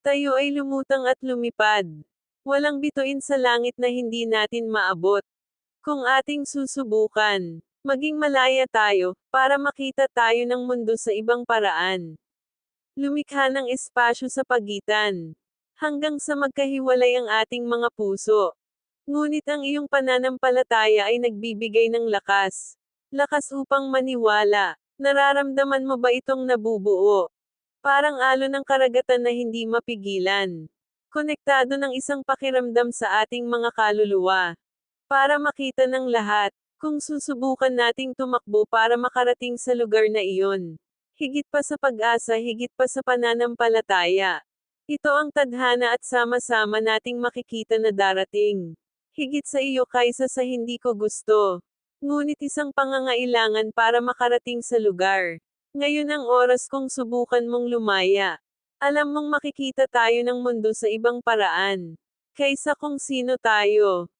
Tayo ay lumutang at lumipad. Walang bituin sa langit na hindi natin maabot. Kung ating susubukan, maging malaya tayo, para makita tayo ng mundo sa ibang paraan. Lumikha ng espasyo sa pagitan. Hanggang sa magkahiwalay ang ating mga puso. Ngunit ang iyong pananampalataya ay nagbibigay ng lakas. Lakas upang maniwala. Nararamdaman mo ba itong nabubuo? Parang alon ng karagatan na hindi mapigilan. Konektado ng isang pakiramdam sa ating mga kaluluwa. Para makita ng lahat, kung susubukan nating tumakbo para makarating sa lugar na iyon. Higit pa sa pag-asa, higit pa sa pananampalataya. Ito ang tadhana at sama-sama nating makikita na darating. Higit sa iyo kaysa sa hindi ko gusto. Ngunit isang pangangailangan para makarating sa lugar. Ngayon ang oras kung subukan mong lumaya. Alam mong makikita tayo ng mundo sa ibang paraan. Kaysa kung sino tayo.